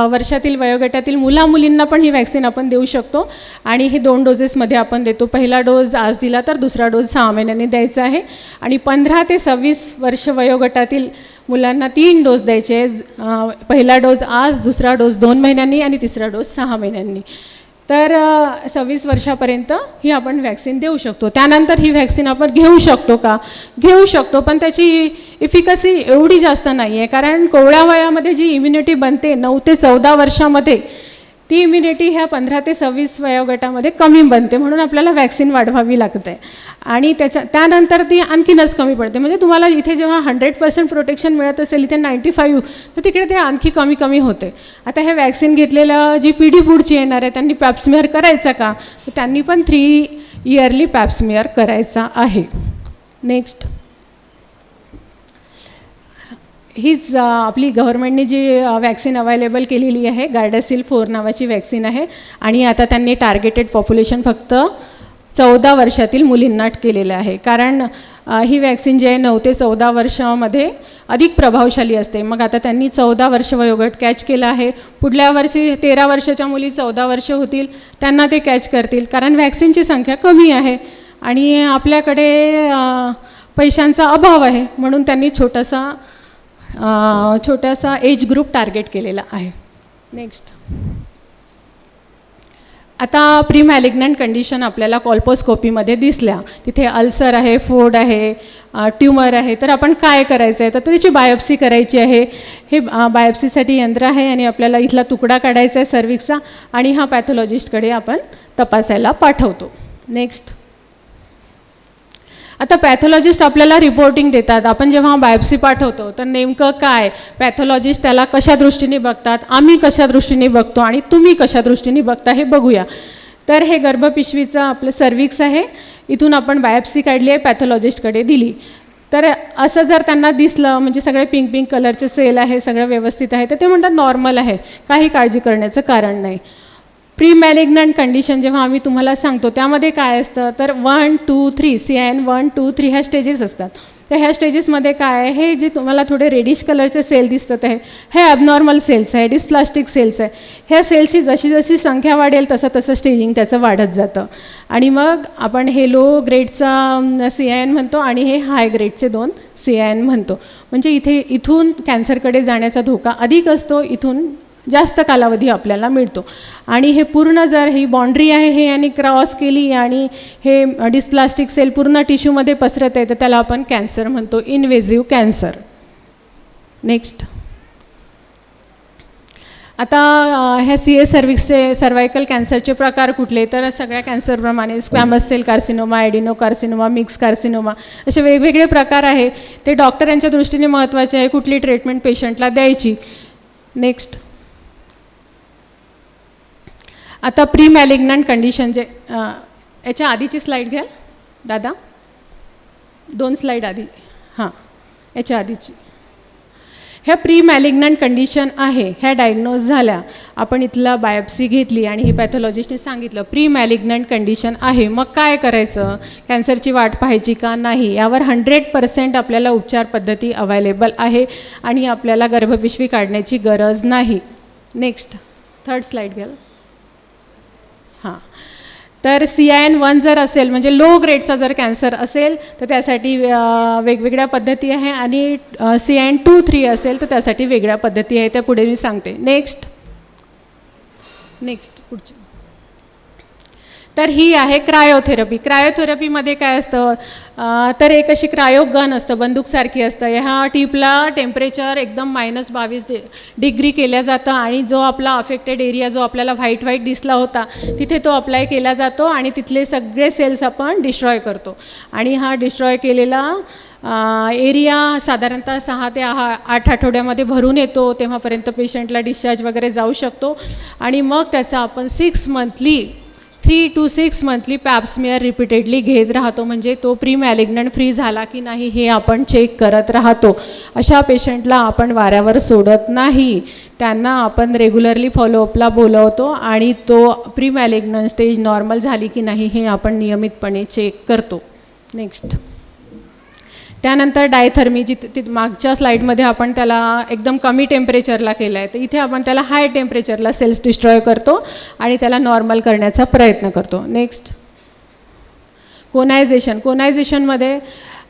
A: वर्षातील वयोगटातील मुलामुलींना पण ही वॅक्सिन आपण देऊ शकतो आणि ही 2 डोजेसमध्ये आपण देतो. पहिला डोस आज दिला तर दुसरा डोस 6 महिन्यांनी द्यायचा आहे आणि 15 ते 26 वर्ष वयोगटातील मुलांना 3 डोस द्यायचे. पहिला डोस आज, दुसरा डोस 2 महिन्यांनी आणि तिसरा डोस 6 महिन्यांनी. तर 26 वर्षापर्यंत ही आपण वॅक्सिन देऊ शकतो. त्यानंतर ही वॅक्सिन आपण घेऊ शकतो का? घेऊ शकतो, पण त्याची इफिकसी एवढी जास्त नाही आहे, कारण कोवळ्या वयामध्ये जी इम्युनिटी बनते 9 ते 14 वर्षामध्ये, ती इम्युनिटी ह्या 15 ते 26 वयोगटामध्ये कमी बनते. म्हणून आपल्याला वॅक्सिन वाढवावी लागते आणि त्यानंतर ती आणखीनच कमी पडते. म्हणजे तुम्हाला इथे जेव्हा 100% प्रोटेक्शन मिळत असेल, इथे 95, तर तिकडे ते आणखी कमी होते. आता हे वॅक्सिन घेतलेलं जी पिढी पुढची येणार आहे त्यांनी पॅप्समियर करायचा का? तर त्यांनी पण 3 इयरली पॅप्समियर करायचा आहे. नेक्स्ट. हीच आपली गव्हर्नमेंटने जी वॅक्सिन अवेलेबल केलेली आहे, गार्डासिल 4 नावाची वॅक्सिन आहे आणि आता त्यांनी टार्गेटेड पॉप्युलेशन फक्त 14 वर्षातील मुलींना केलेलं आहे. कारण ही वॅक्सिन जी आहे 9 ते 14 वर्षामध्ये अधिक प्रभावशाली असते. मग आता त्यांनी 14 वर्ष वयोगट कॅच केलं आहे. पुढल्या वर्षी 13 वर्षाच्या मुली 14 वर्ष होतील, त्यांना ते कॅच करतील, कारण वॅक्सिनची संख्या कमी आहे आणि आपल्याकडे पैशांचा अभाव आहे, म्हणून त्यांनी छोटासा एज ग्रुप टार्गेट केलेला आहे. नेक्स्ट. आता प्री मॅलिग्नंट कंडिशन आपल्याला कॉल्पोस्कोपीमध्ये दिसल्या, तिथे अल्सर आहे, फोड आहे, ट्यूमर आहे, तर आपण काय करायचं आहे? तर त्याची बायोप्सी करायची आहे. हे बायोप्सीसाठी यंत्र आहे आणि आपल्याला इथला तुकडा काढायचा आहे सर्विक्सचा आणि हा पॅथॉलॉजिस्टकडे आपण तपासायला पाठवतो. नेक्स्ट. आता पॅथॉलॉजिस्ट आपल्याला रिपोर्टिंग देतात. आपण जेव्हा बायोप्सी पाठवतो तर नेमकं काय, पॅथॉलॉजिस्ट त्याला कशा दृष्टीने बघतात, आम्ही कशा दृष्टीने बघतो आणि तुम्ही कशा दृष्टीने बघता हे बघूया. तर हे गर्भपिशवीचं आपलं सर्विक्स आहे. इथून आपण बायोप्सी काढली आहे, पॅथॉलॉजिस्टकडे दिली. तर असं जर त्यांना दिसलं, म्हणजे सगळे पिंक पिंक कलरचे सेल आहे, सगळं व्यवस्थित आहे, तर ते म्हणतात नॉर्मल आहे, काही काळजी करण्याचं कारण नाही. प्री मॅलिग्नंट कंडिशन जेव्हा आम्ही तुम्हाला सांगतो त्यामध्ये काय असतं, तर 1, 2, 3 CIN 1, 2, 3 ह्या स्टेजेस असतात. तर ह्या स्टेजेसमध्ये काय आहे, हे जे तुम्हाला थोडे रेडिश कलरचे सेल दिसतात आहे, हे ॲबनॉर्मल सेल्स आहे, डिस्प्लास्टिक सेल्स आहे. ह्या सेल्सची जशी जशी संख्या वाढेल तसं तसं स्टेजिंग त्याचं वाढत जातं. आणि मग आपण हे लो ग्रेडचा CIN म्हणतो आणि हे हाय ग्रेडचे 2 CIN म्हणतो. म्हणजे इथून कॅन्सरकडे जाण्याचा धोका अधिक असतो, इथून जास्त कालावधी आपल्याला मिळतो. आणि हे पूर्ण जर ही बाउंड्री आहे हे यांनी क्रॉस केली आणि हे डिस्प्लास्टिक सेल पूर्ण टिश्यूमध्ये पसरत आहे, तर त्याला आपण कॅन्सर म्हणतो, इन्व्हेजिव्ह कॅन्सर. नेक्स्ट. आता ह्या CA सर्व्हिक्सचे सर्वायकल कॅन्सरचे प्रकार कुठले, तर सगळ्या कॅन्सरप्रमाणे squamous cell carcinoma, adeno carcinoma, mix carcinoma असे वेगवेगळे प्रकार आहे. ते डॉक्टरांच्या दृष्टीने महत्त्वाचे आहे, कुठली ट्रीटमेंट पेशंटला द्यायची. नेक्स्ट. आता प्री मॅलिग्नंट कंडिशन जे याच्या आधीची स्लाईड घ्याल दादा, 2 स्लाईड आधी, हां याच्या आधीची. ह्या प्री मॅलिग्नंट कंडिशन आहे, ह्या डायग्नोज झाल्या, आपण इथला बायोप्सी घेतली आणि हे पॅथॉलॉजिस्टने सांगितलं प्री मॅलिग्नंट कंडिशन आहे, मग काय करायचं, कॅन्सरची वाट पाहायची का नाही, यावर 100% आपल्याला उपचार पद्धती अवेलेबल आहे आणि आपल्याला गर्भपिशवी काढण्याची गरज नाही. नेक्स्ट. 3rd स्लाईड घ्याल. हां. तर CIN 1 जर असेल, म्हणजे लो ग्रेडचा जर कॅन्सर असेल तर त्यासाठी वेगवेगळ्या पद्धती आहे आणि CIN 2, 3 असेल तर त्यासाठी वेगळ्या पद्धती आहे, त्या पुढे मी सांगते. नेक्स्ट. पुढची. तर ही आहे क्रायोथेरपी. क्रायोथेरपीमध्ये काय असतं, तर एक अशी क्रायो गन असतं, बंदूकसारखी असतं. ह्या टिपला टेम्परेचर एकदम -22 डिग्री केल्या जातं आणि जो आपला अफेक्टेड एरिया जो आपल्याला व्हाईट दिसला होता तिथे तो अप्लाय केला जातो आणि तिथले सगळे सेल्स आपण डिस्ट्रॉय करतो. आणि हा डिस्ट्रॉय केलेला एरिया साधारणतः 6 ते 8 आठवड्यामध्ये भरून येतो, तेव्हापर्यंत पेशंटला डिस्चार्ज वगैरे जाऊ शकतो. आणि मग त्याचा आपण 3 to 6 मंथली पॅप्समियर रिपीटेडली घेत राहतो, म्हणजे तो प्री मॅलिग्नंट फ्री झाला की नाही हे आपण चेक करत राहतो. अशा पेशंटला आपण वाऱ्यावर सोडत नाही, त्यांना आपण रेग्युलरली फॉलोअपला बोलवतो आणि तो प्री मॅलिग्नंट स्टेज नॉर्मल झाली की नाही हे आपण नियमितपणे चेक करतो. नेक्स्ट. त्यानंतर डायथर्मी, मागच्या स्लाईडमध्ये आपण त्याला एकदम कमी टेम्परेचरला केलं आहे, तर इथे आपण त्याला हाय टेम्परेचरला सेल्स डिस्ट्रॉय करतो आणि त्याला नॉर्मल करण्याचा प्रयत्न करतो. नेक्स्ट. कोनायझेशनमध्ये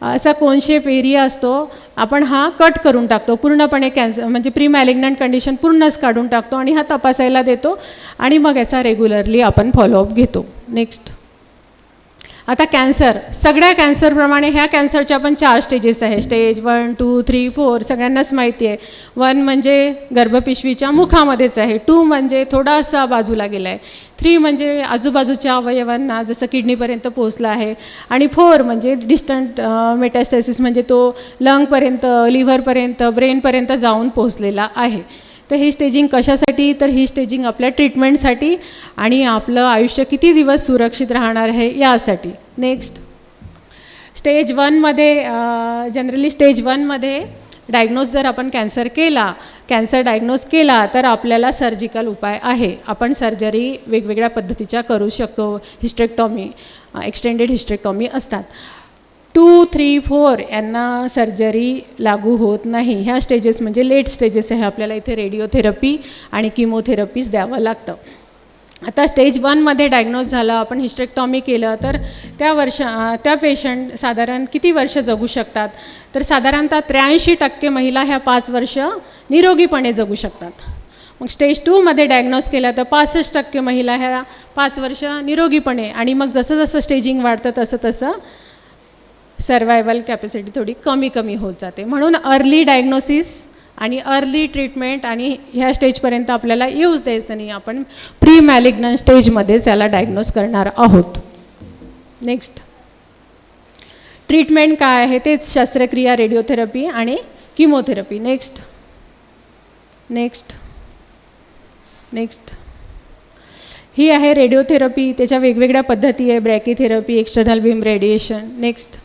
A: असा कोन शेप एरिया असतो, आपण हा कट करून टाकतो पूर्णपणे, कॅन्सर म्हणजे प्री मॅलिग्नंट कंडिशन पूर्णच काढून टाकतो आणि हा तपासायला देतो आणि मग याचा रेग्युलरली आपण फॉलोअप घेतो. नेक्स्ट. आता कॅन्सर, सगळ्या कॅन्सरप्रमाणे ह्या कॅन्सरच्या पण 4 स्टेजेस आहे. स्टेज 1, 2, 3, 4 सगळ्यांनाच माहिती आहे. 1 म्हणजे गर्भपिशवीच्या मुखामध्येच आहे, 2 म्हणजे थोडासा बाजूला गेला आहे, 3 म्हणजे आजूबाजूच्या अवयवांना जसं किडनीपर्यंत पोहोचला आहे आणि 4 म्हणजे डिस्टंट मेटास्टॅसिस, म्हणजे तो लंगपर्यंत, लिव्हरपर्यंत, ब्रेनपर्यंत जाऊन पोहोचलेला आहे. तर ही स्टेजिंग कशासाठी, तर ही स्टेजिंग आपल्या ट्रीटमेंटसाठी आणि आपलं आयुष्य किती दिवस सुरक्षित राहणार आहे यासाठी. नेक्स्ट. स्टेज 1मध्ये जनरली स्टेज 1मध्ये डायग्नोज जर आपण कॅन्सर डायग्नोज केला तर आपल्याला सर्जिकल उपाय आहे, आपण सर्जरी वेगवेगळ्या पद्धतीच्या करू शकतो. हिस्टेक्टॉमी, एक्सटेंडेड हिस्टेक्टॉमी असतात. 2, 3, 4 यांना सर्जरी लागू होत नाही. ह्या स्टेजेस म्हणजे लेट स्टेजेस आहे, आपल्याला इथे रेडिओथेरपी आणि किमोथेरपीज द्यावं लागतं. आता स्टेज 1मध्ये डायग्नोज झालं, आपण हिस्टेक्टॉमी केलं तर त्या पेशंट साधारण किती वर्ष जगू शकतात, तर साधारणतः 83% महिला ह्या 5 वर्ष निरोगीपणे जगू शकतात. मग स्टेज 2मध्ये डायग्नोज केलं तर 65% महिला ह्या 5 वर्ष निरोगीपणे, आणि मग जसं जसं स्टेजिंग वाढतं तसं तसं सर्वायवल कॅपॅसिटी थोडी कमी होत जाते. म्हणून अर्ली डायग्नोसिस आणि अर्ली ट्रीटमेंट आणि ह्या स्टेजपर्यंत आपल्याला येऊच द्यायचं नाही, आपण प्री मॅलिग्नंट स्टेजमध्येच याला डायग्नोज करणार आहोत. नेक्स्ट. ट्रीटमेंट काय आहे तेच शस्त्रक्रिया, रेडिओथेरपी आणि किमोथेरपी. नेक्स्ट नेक्स्ट नेक्स्ट ही आहे रेडिओथेरपी. त्याच्या वेगवेगळ्या पद्धती आहे. ब्रॅकीथेरपी, एक्सटर्नल बीम रेडिएशन. नेक्स्ट.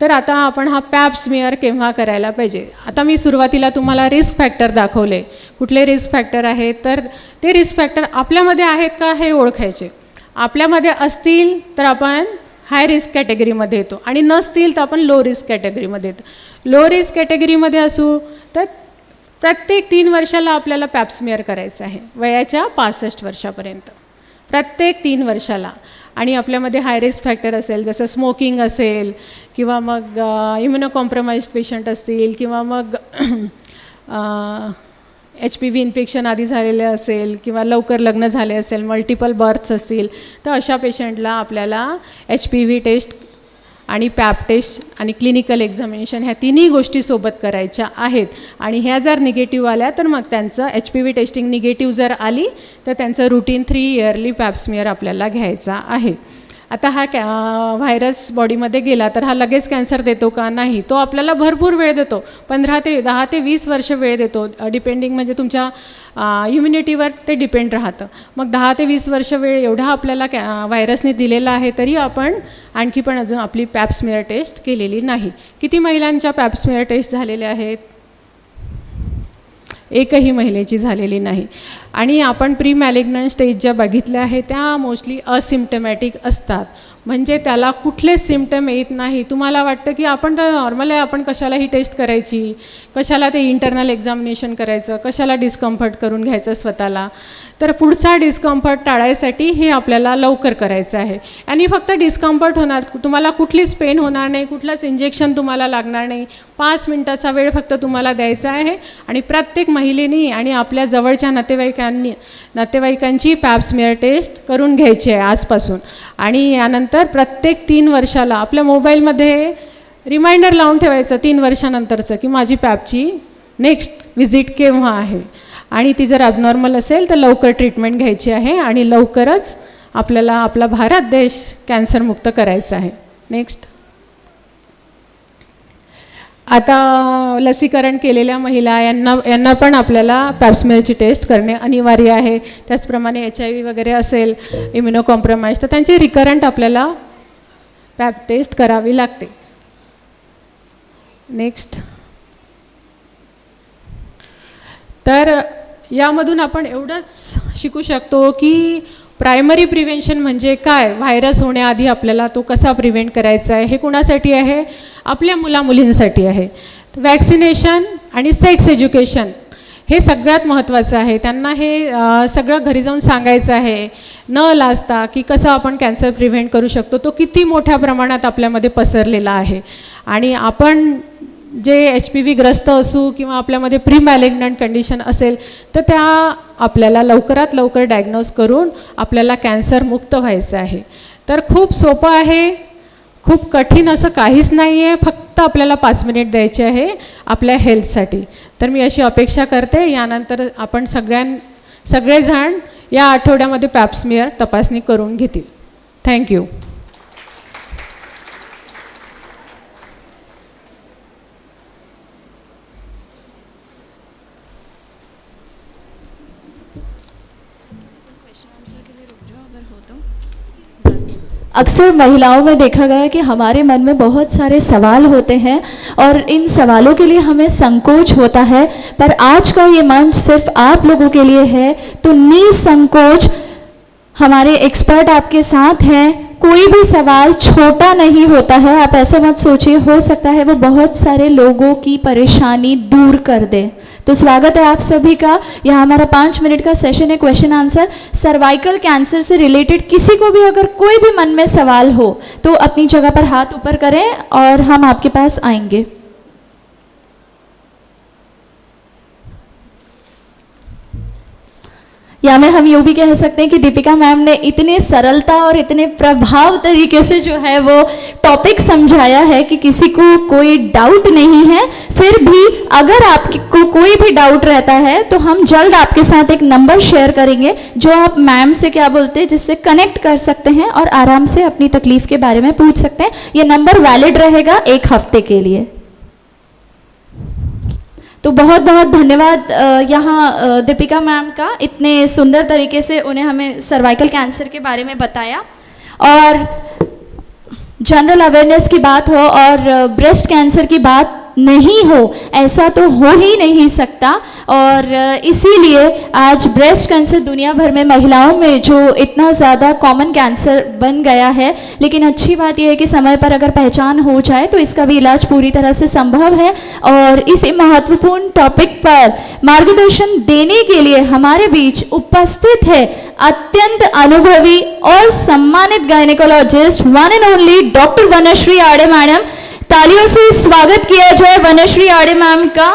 A: तर आता आपण हा पॅप स्मिअर केव्हा करायला पाहिजे. आता मी सुरुवातीला तुम्हाला रिस्क फॅक्टर दाखवले. कुठले रिस्क फॅक्टर आहेत, तर ते रिस्क फॅक्टर आपल्यामध्ये आहेत का हे ओळखायचे. आपल्यामध्ये असतील तर आपण हाय रिस्क कॅटेगरीमध्ये येतो आणि नसतील तर आपण लो रिस्क कॅटेगरीमध्ये येतो. लो रिस्क कॅटेगरीमध्ये असू तर प्रत्येक 3 वर्षाला आपल्याला पॅप स्मिअर करायचं आहे, वयाच्या 65 वर्षापर्यंत, प्रत्येक 3 वर्षाला. आणि आपल्यामध्ये हाय रिस्क फॅक्टर असेल, जसं स्मोकिंग असेल किंवा मग इम्युनोकॉम्प्रोमाइज्ड पेशंट असतील किंवा मग HPV इन्फेक्शन आधी झालेले असेल किंवा लवकर लग्न झाले असेल, मल्टिपल बर्थ्स असतील, तर अशा पेशंटला आपल्याला HPV टेस्ट आणि पॅप टेस्ट आणि क्लिनिकल एक्झामिनेशन ह्या तिन्ही गोष्टी सोबत करायच्या आहेत. आणि ह्या जर निगेटिव्ह आल्या तर मग त्यांचं HPV टेस्टिंग निगेटिव्ह जर आली तर त्यांचं रुटीन 3 इयरली पॅप स्मिअर आपल्याला घ्यायचा आहे. आता हा व्हायरस बॉडीमध्ये गेला तर हा लगेच कॅन्सर देतो का, नाही. तो आपल्याला भरपूर वेळ देतो, 10 ते 20 वर्ष वेळ देतो, डिपेंडिंग म्हणजे तुमच्या इम्युनिटीवर ते डिपेंड राहतं. मग 10 ते 20 वर्ष वेळ एवढा आपल्याला व्हायरसने दिलेला आहे, तरी आपण आणखी पण अजून आपली पॅप स्मिअर टेस्ट केलेली नाही. किती महिलांच्या पॅप स्मिअर टेस्ट झालेल्या आहेत? एकही महिलेची झालेली नाही. आणि आपण प्री मॅलिग्नंट स्टेज ज्या बघितल्या आहेत त्या मोस्टली असिम्प्टमॅटिक असतात, म्हणजे त्याला कुठलेच सिम्प्टम येत नाही. तुम्हाला वाटतं की आपण तर नॉर्मल आहे, आपण कशाला ही टेस्ट करायची, कशाला ते इंटरनल एक्झामिनेशन करायचं, कशाला डिस्कम्फर्ट करून घ्यायचं स्वतःला. तर पुढचा डिस्कम्फर्ट टाळायसाठी हे आपल्याला लवकर करायचं आहे. आणि फक्त डिस्कम्फर्ट होणार, तुम्हाला कुठलीच पेन होणार नाही, कुठलंच इंजेक्शन तुम्हाला लागणार नाही. 5 मिनटाचा वेळ फक्त तुम्हाला द्यायचा आहे. आणि प्रत्येक महिलेनी आणि आपल्या जवळच्या नातेवाईकांची पॅप स्मिअर टेस्ट करून घ्यायची आहे आजपासून. आणि यानंतर प्रत्येक 3 वर्षाला आपल्या मोबाईलमध्ये रिमाइंडर लावून ठेवायचं 3 वर्षानंतरचं, की माझी पॅपची नेक्स्ट व्हिजिट केव्हा आहे. आणि ती जर ॲबनॉर्मल असेल तर लवकर ट्रीटमेंट घ्यायची आहे आणि लवकरच आपल्याला आपला भारत देश कॅन्सरमुक्त करायचा आहे. नेक्स्ट. आता लसीकरण केलेल्या महिला यांना पण आपल्याला पॅप स्मिअरची टेस्ट करणे अनिवार्य आहे. त्याचप्रमाणे HIV वगैरे असेल, इम्युनोकॉम्प्रोमाइज, तर त्यांची रिकरंट आपल्याला पॅप टेस्ट करावी लागते. नेक्स्ट. तर यामधून आपण एवढंच शिकू शकतो की प्रायमरी प्रिव्हेंशन म्हणजे काय, व्हायरस होण्याआधी आपल्याला तो कसा प्रिव्हेंट करायचा आहे. हे कुणासाठी आहे? आपल्या मुलामुलींसाठी आहे. वॅक्सिनेशन आणि सेक्स एज्युकेशन हे सगळ्यात महत्त्वाचं आहे. त्यांना हे सगळं घरी जाऊन सांगायचं आहे, न लाजता, की कसं आपण कॅन्सर प्रिव्हेंट करू शकतो. तो किती मोठ्या प्रमाणात आपल्यामध्ये पसरलेला आहे. आणि आपण जे HPV ग्रस्त असू किंवा आपल्यामध्ये प्री मॅलिग्नंट कंडिशन असेल तर त्या आपल्याला लवकरात लवकर डायग्नोज करून आपल्याला कॅन्सर मुक्त व्हायचं आहे. तर खूप सोपं आहे, खूप कठीण असं काहीच नाही आहे. फक्त आपल्याला 5 मिनिट द्यायचे आहे आपल्या हेल्थसाठी. तर मी अशी अपेक्षा करते यानंतर आपण सगळेजण या आठवड्यामध्ये पॅप स्मिअर तपासणी करून घेतील. थँक्यू.
B: अक्सर महिलाओं में देखा गया है कि हमारे मन में बहुत सारे सवाल होते हैं और इन सवालों के लिए हमें संकोच होता है, पर आज का ये मंच सिर्फ आप लोगों के लिए है. तो निसंकोच हमारे एक्सपर्ट आपके साथ हैं. कोई भी सवाल छोटा नहीं होता है. आप ऐसा मत सोचिए, हो सकता है वो बहुत सारे लोगों की परेशानी दूर कर दे. तो स्वागत है आप सभी का. यहाँ हमारा 5 मिनट का सेशन है क्वेश्चन आंसर. सर्वाइकल कैंसर से रिलेटेड किसी को भी अगर कोई भी मन में सवाल हो तो अपनी जगह पर हाथ ऊपर करें और हम आपके पास आएंगे. या में हम यूँ भी कह सकते हैं कि दीपिका मैम ने इतने सरलता और इतने प्रभाव तरीके से जो है वो टॉपिक समझाया है कि किसी को कोई डाउट नहीं है. फिर भी अगर आपको को कोई भी डाउट रहता है तो हम जल्द आपके साथ एक नंबर शेयर करेंगे जो आप मैम से क्या बोलते हैं जिससे कनेक्ट कर सकते हैं और आराम से अपनी तकलीफ के बारे में पूछ सकते हैं। ये नंबर वैलिड रहेगा 1 हफ्ते के लिए। तो बहुत बहुत धन्यवाद यहाँ दीपिका मैम का, इतने सुंदर तरीके से उन्हें हमें सर्वाइकल कैंसर के बारे में बताया। और जनरल अवेयरनेस की बात हो और ब्रेस्ट कैंसर की बात नहीं हो, ऐसा तो हो ही नहीं सकता। और इसीलिए आज ब्रेस्ट कैंसर दुनिया भर में महिलाओं में जो इतना ज़्यादा कॉमन कैंसर बन गया है, लेकिन अच्छी बात यह है कि समय पर अगर पहचान हो जाए तो इसका भी इलाज पूरी तरह से संभव है। और इसी महत्वपूर्ण टॉपिक पर मार्गदर्शन देने के लिए हमारे बीच उपस्थित है अत्यंत अनुभवी और सम्मानित gynaecologist one end only doctor Vanashree आड़े मैडम। तालियों से स्वागत किया जाए वनश्री आड़े मैम का।